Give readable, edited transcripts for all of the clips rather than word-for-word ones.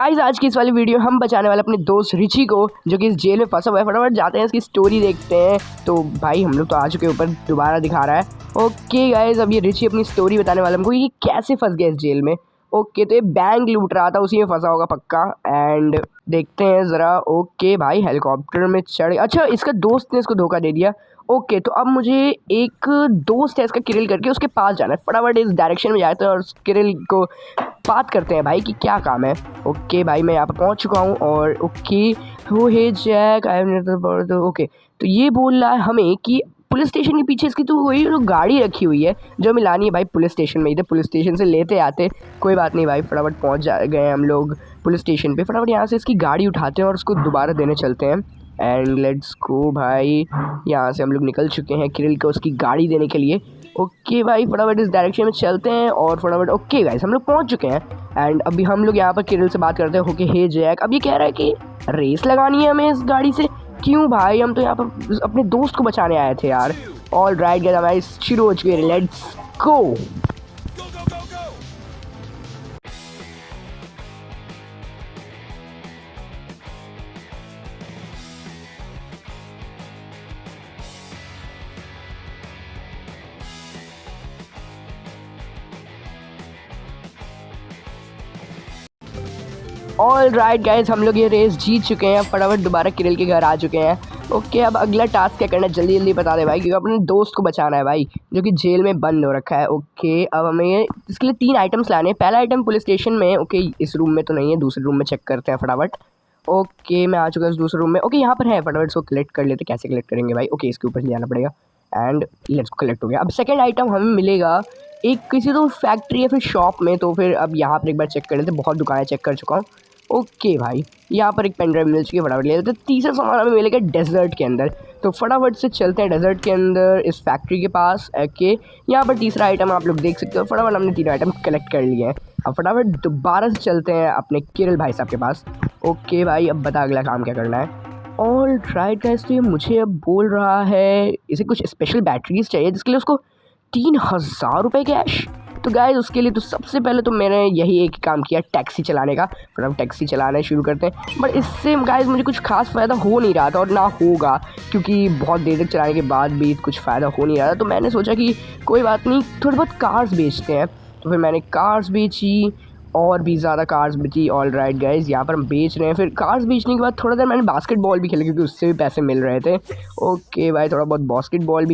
Guys आज की इस वाली वीडियो हम बचाने वाले अपने दोस्त रिची को, जो कि इस जेल में फंसा हुआ है। फटाफट जाते हैं, इसकी स्टोरी देखते हैं। तो भाई हम लोग तो आ चुके हैं, ऊपर दोबारा दिखा रहा है। ओके गाइस, अब ये रिची अपनी स्टोरी बताने वाला हमको, ये कैसे फंस गया इस जेल में। ओके, तो ये बैंक लूट रहा था, उसी में फंसा होगा पक्का। एंड देखते हैं ज़रा। ओके भाई, हेलीकॉप्टर में चढ़, अच्छा इसका दोस्त ने इसको धोखा दे दिया। ओके, तो अब मुझे एक दोस्त है इसका, किरिल करके, उसके पास जाना है। फटाफट इस डायरेक्शन में जाते हैं और उस किरिल को बात करते हैं भाई कि क्या काम है। ओके भाई, मैं यहाँ पर पहुँच चुका हूँ। और ओके, हो हे जैक आई। ओके, तो ये बोल रहा है हमें कि पुलिस स्टेशन के पीछे इसकी तो वही जो गाड़ी रखी हुई है, जो हमें लानी है भाई पुलिस स्टेशन में। इधर पुलिस स्टेशन से लेते आते, कोई बात नहीं भाई। फटाफट पहुँच जा गए हम लोग पुलिस स्टेशन पे। फटाफट यहाँ से इसकी गाड़ी उठाते हैं और उसको दोबारा देने चलते हैं। एंड लेट्स गो भाई, यहाँ से हम लोग निकल चुके हैं किरिल को उसकी गाड़ी देने के लिए। ओके भाई, फटाफट इस डायरेक्शन में चलते हैं और फटाफट। ओके गाइस, हम लोग पहुंच चुके हैं। एंड अभी हम लोग यहाँ पर किरिल से बात करते हैं। ओके हे जैक, अब ये कह रहा है कि रेस लगानी है हमें इस गाड़ी से। क्यों भाई, हम तो यहाँ पर अपने दोस्त को बचाने आए थे यार। ऑल राइट गाइस, हमारी शुरू हो चुकी है, let's go. All right guys, हम लोग ये रेस जीत चुके हैं। फटाफट दोबारा किरिल के घर आ चुके हैं। ओके, अब अगला टास्क क्या करना है, जल्दी जल्दी बता दे भाई, क्योंकि अपने दोस्त को बचाना है भाई, जो कि जेल में बंद हो रखा है। ओके, अब हमें इसके लिए 3 आइटम्स लाने हैं। पहला आइटम पुलिस स्टेशन में। ओके, इस रूम में तो नहीं है, दूसरे रूम में चेक करते हैं फटाफट। ओके, मैं आ चुका हूँ दूसरे रूम में। ओके, यहाँ पर है, फटाफट इसको कलेक्ट कर लेते। कैसे कलेक्ट करेंगे भाई? ओके, इसके ऊपर ले जाना पड़ेगा। एंड लेट्स को कलेक्ट हो गया। अब सेकंड आइटम हमें मिलेगा एक किसी तो फैक्ट्री या फिर शॉप में। तो फिर अब यहाँ पर एक बार चेक कर लेते, बहुत दुकानें चेक कर चुका हूँ। ओके भाई, यहाँ पर एक पेन ड्राइव मिल चुकी है, फटाफट ले लेते हैं। तीसरा सामान हमें मिलेगा डेजर्ट के अंदर। तो फटाफट से चलते हैं डेजर्ट के अंदर, इस फैक्ट्री के पास। ओके, यहाँ पर तीसरा आइटम आप लोग देख सकते हो। फटाफट हमने 3 आइटम कलेक्ट कर लिए हैं। अब फटाफट दोबारा से चलते हैं अपने किरिल भाई साहब के पास। ओके भाई, अब बता अगला काम क्या करना है। ऑल राइट गाइस, तो ये मुझे अब बोल रहा है इसे कुछ स्पेशल बैटरीज चाहिए, जिसके लिए उसको 3000 रुपये कैश। तो गाइस उसके लिए तो सबसे पहले तो मैंने यही एक काम किया, टैक्सी चलाने का। फटाफट टैक्सी चलाना शुरू करते हैं। बट इससे गाइस मुझे कुछ खास फ़ायदा हो नहीं रहा था, और ना होगा, क्योंकि बहुत देर तक चलाने के बाद भी कुछ फ़ायदा हो नहीं रहा था। तो मैंने सोचा कि कोई बात नहीं, थोड़ी बहुत कार्स बेचते हैं। तो फिर मैंने कार्स बेची, और भी ज़्यादा कार्स बेची। ऑल राइट गाइज, यहाँ पर हम बेच रहे हैं। फिर कार्स बेचने के बाद थोड़ा देर मैंने बास्केटबॉल भी खेला, क्योंकि उससे भी पैसे मिल रहे थे। ओके भाई, थोड़ा बहुत बास्केटबॉल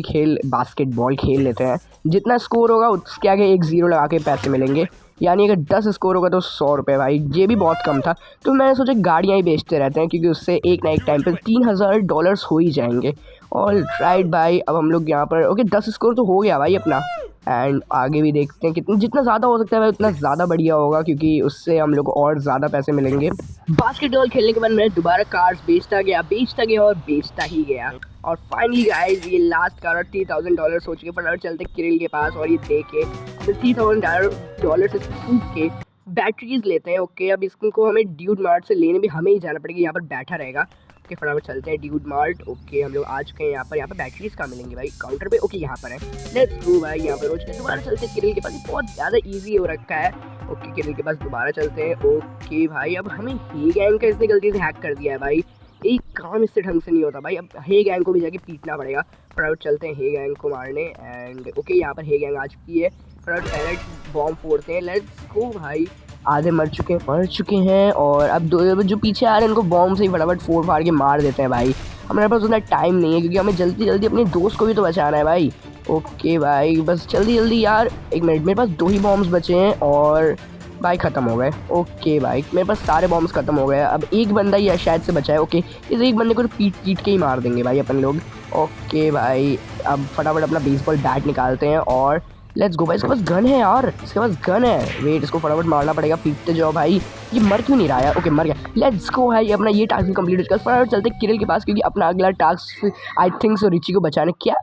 खेल लेते हैं। जितना स्कोर होगा उसके आगे एक 0 लगा के पैसे मिलेंगे। यानी अगर 10 स्कोर होगा तो 100 रुपये भाई, ये भी बहुत कम था। तो मैंने सोचा गाड़ियाँ ही बेचते रहते हैं, क्योंकि उससे एक ना एक टाइम पर $3000 हो ही जाएंगे। ऑल राइट भाई, अब हम लोग यहाँ पर ओके 10 स्कोर तो हो गया भाई अपना। एंड आगे भी देखते हैं कितना, जितना ज़्यादा हो सकता है भाई उतना ज़्यादा बढ़िया होगा, क्योंकि उससे हम लोग और ज़्यादा पैसे मिलेंगे। बास्केटबॉल खेलने के बाद मैं दोबारा कार्ड्स बेचता गया और बेचता ही गया। और फाइनली गाइस, ये लास्ट कार $3000 हो चुके। फटाफट चलते किरिल के पास और ये देखे तो $3000 से सूख के बैटरीज लेते हैं। ओके, अब इसको हमें ड्यूड मार्ट से लेने भी हमें ही जाना पड़ेगा, यहाँ पर बैठा रहेगा। ओके, फटाफट चलते हैं ड्यूड मार्ट। ओके, हम लोग आ चुके हैं यहाँ पर बैटरीज कहाँ मिलेंगी भाई? काउंटर पे। ओके, यहाँ पर है, लेट्स गो भाई। यहाँ पर रोज के दोबारा चलते हैं किरिल के पास, बहुत ज़्यादा ईजी हो रखा है। ओके, किरिल के पास दोबारा चलते हैं। ओके भाई, अब हमें हे गैंग का इसने गलती से हैक कर दिया है भाई। एक काम इससे ढंग से नहीं होता भाई, अब हे गैंग को भी जाके पीटना पड़ेगा। फटाफट चलते हैं हे गैंग को मारने। एंड ओके, यहाँ पर हे गैंग आ चुकी है। फटाफट पहले बॉम्ब फोड़ते हैं, लेट्स गो भाई। आधे मर चुके हैं और अब जो पीछे आ रहे हैं उनको बॉम्ब से ही फटाफट फोड़ फाड़ के मार देते हैं भाई। हमारे पास उतना टाइम नहीं है, क्योंकि हमें जल्दी जल्दी अपने दोस्त को भी तो बचाना है भाई। ओके भाई, बस जल्दी जल्दी यार, एक मिनट, मेरे पास 2 ही बॉम्ब्स बचे हैं और भाई ख़त्म हो गए। ओके भाई, मेरे पास सारे बॉम्ब्स ख़त्म हो गए। अब एक बंदा ही शायद से बचा है। ओके, इस एक बंदे को तो पीट के ही मार देंगे भाई अपन लोग। ओके भाई, अब फटाफट अपना बेसबॉल बैट निकालते हैं और लेट्स गो भाई। इसके पास गन है यार, इसके पास गन है। वेट, इसको फटाफट मारना पड़ेगा। पीटते जाओ भाई। ये मर क्यों नहीं रहा यार? ओके, मर गया। लेट्स गो भाई, अपना ये टास्क भी कंप्लीट हो चुका है। फटाफट चलते किरिल के पास, क्योंकि अपना अगला task I think so Richie को बचाने। क्या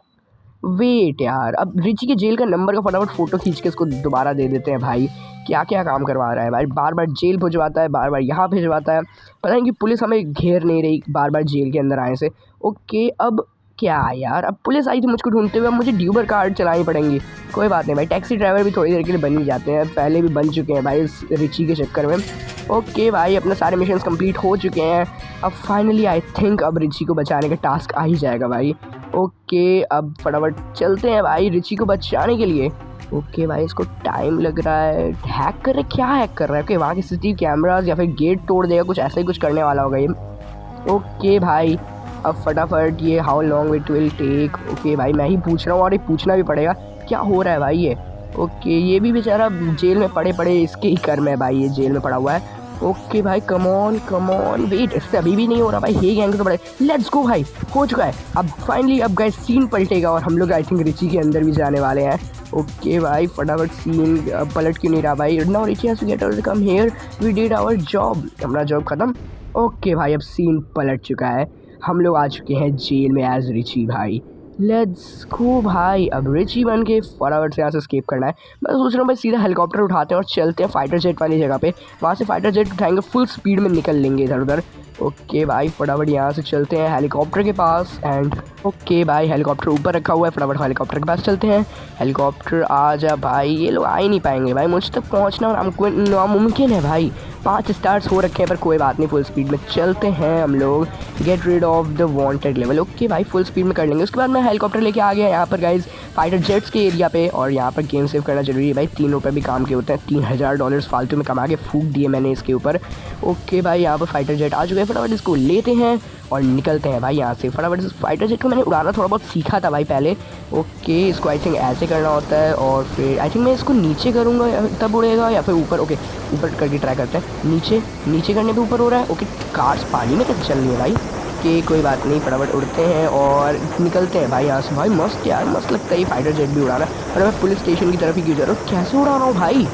वेट यार, अब रिची के जेल का नंबर का फटाफट फ़ोटो खींच के इसको दोबारा दे देते हैं भाई। क्या क्या काम करवा रहा है भाई, बार बार जेल भिजवाता है, बार बार यहाँ भिजवाता है। पता नहीं कि पुलिस हमें घेर नहीं रही बार बार जेल के अंदर आने से। ओके, अब क्या यार, अब पुलिस आई थी मुझको ढूंढते हुए, अब मुझे ड्यूबर कार चलानी पड़ेंगी। कोई बात नहीं भाई, टैक्सी ड्राइवर भी थोड़ी देर के लिए बन ही जाते हैं, पहले भी बन चुके हैं भाई इस रिची के चक्कर में। ओके भाई, अपने सारे मिशंस कंप्लीट हो चुके हैं। अब फाइनली आई थिंक अब रिची को बचाने का टास्क आ ही जाएगा भाई। ओके, अब फटाफट चलते हैं भाई रिची को बचाने के लिए। ओके भाई, इसको टाइम लग रहा है। हैक कर रहे, क्या हैक कर रहा है? ओके, वहाँ के सीसीटीवी कैमराज या फिर गेट तोड़ देगा, कुछ ऐसा ही कुछ करने वाला होगा ये। ओके भाई, अब फटाफट ये how long it will take. Okay भाई, मैं ही पूछ रहा हूँ और ये पूछना भी पड़ेगा, क्या हो रहा है भाई ये। ओके, ये भी बेचारा जेल में पड़े पड़े इसके ही कर्म है भाई, ये जेल में पड़ा हुआ है। ओके भाई, कम ऑन वेट, इससे अभी भी नहीं हो रहा भाई। हे गैंग तो बड़े, लेट्स गो भाई, हो चुका है। अब फाइनली अब गाइस सीन पलटेगा और हम लोग आई थिंक रिची के अंदर भी जाने वाले हैं। ओके भाई, फटाफट सीन पलट क्यों नहीं रहा भाई। Now Richie has to get out, come here, we did our job, हमारा जॉब खत्म। ओके भाई, अब सीन पलट चुका है, हम लोग आ चुके हैं जेल में एज रिची भाई। लेट्स गो भाई, अब रिची बन के फटाफट से यहाँ से स्केप करना है। मैं सोच रहा हूँ भाई सीधा हेलीकॉप्टर उठाते हैं और चलते हैं फाइटर जेट वाली जगह पे, वहाँ से फाइटर जेट उठाएंगे, फुल स्पीड में निकल लेंगे इधर उधर। ओके भाई, फटाफट यहाँ से चलते हैं हेलीकॉप्टर के पास एंड ओके भाई, हेलीकॉप्टर ऊपर रखा हुआ है, फटाफट हेलीकॉप्टर के पास चलते हैं। हेलीकॉप्टर आ जा भाई, ये लोग आ ही नहीं पाएंगे भाई, मुझ तक पहुँचना नामुमकिन है भाई। 5 स्टार्स हो रखे हैं पर कोई बात नहीं, फुल स्पीड में चलते हैं हम लोग। Get rid of the wanted level. Okay भाई, फुल स्पीड में कर लेंगे। उसके बाद मैं हेलीकॉप्टर लेके आ गया यहाँ पर गाइज फाइटर जेट्स के एरिया पे, और यहाँ पर गेम सेव करना जरूरी है भाई, 3 रुपये भी काम के होते हैं। $3000 फालतू में कमा के फूक दिए मैंने इसके ऊपर। ओके भाई, यहाँ पर फाइटर जेट आ चुके हैं, फटाफट इसको लेते हैं और निकलते हैं भाई यहाँ से। फटाफट इस फाइटर जेट को मैंने उड़ाना थोड़ा बहुत सीखा था भाई पहले। ओके, इसको आई थिंक ऐसे करना होता है और फिर आई थिंक मैं इसको नीचे करूँगा तब उड़ेगा या फिर ऊपर। ओके, ऊपर करके ट्राई करते हैं। नीचे करने पे ऊपर हो रहा है। ओके, कार्स पानी में कैसे चल रही है भाई। कि कोई बात नहीं, फटाफट उड़ते हैं और निकलते हैं भाई यहाँ से। भाई मस्त यार, मस्त लगता है ये फाइटर जेट भी उड़ाना। और मैं पुलिस स्टेशन की तरफ ही क्यों जा रहा हूँ, कैसे उड़ा रहा हूँ भाई,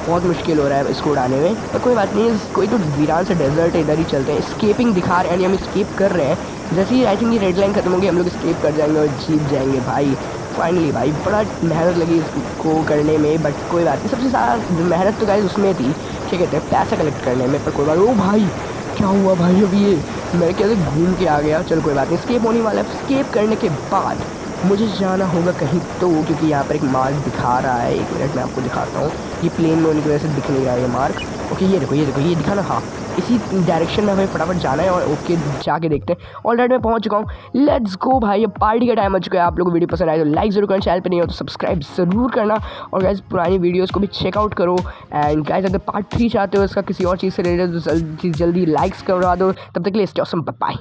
बहुत मुश्किल हो रहा है इसको उड़ाने में, पर कोई बात नहीं। कोई तो वीरान से डेजर्ट है, इधर ही चलते हैं। स्केपिंग दिखा रहे हैं, हम स्केप कर रहे हैं। जैसे ही आई थिंक ये रेड लाइन खत्म होगी हम लोग स्केप कर जाएंगे और जीत जाएंगे भाई फाइनली। भाई बड़ा मेहनत लगी इसको करने में, बट कोई बात नहीं, सबसे ज़्यादा मेहनत तो गाइस उसमें थी, क्या कहते हैं, पैसा कलेक्ट करने में। पर कोई बात, ओ भाई क्या हुआ भाई, अभी ये मैं कैसे घूम के आ गया। चलो कोई बात नहीं, स्केप होने वाला है। स्केप करने के बाद मुझे जाना होगा कहीं तो, क्योंकि यहाँ पर एक मार्क दिखा रहा है। 1 मिनट में आपको दिखाता हूँ, ये प्लेन में होने की वजह से दिख नहीं रहा है ये मार्क। ओके, ये देखो ये दिखा ना, हाँ इसी डायरेक्शन में हमें फटाफट जाना है। और ओके, जाके देखते हैं। ऑलरेडी मैं पहुँच चुका हूँ, लेट्स गो भाई, अब पार्टी का टाइम हो चुका है। आप लोगों को वीडियो पसंद आए तो लाइक जरूर करना, चैनल पे नहीं हो तो सब्सक्राइब जरूर करना, और गाइस पुरानी वीडियोस को भी चेकआउट करो। एंड गाइस अगर पार्ट 3 चाहते हो इसका किसी और चीज़ से रिलेटेड तो जल्दी लाइक्स करवा दो। तब तक के लिए स्टे ऑसम, बाय।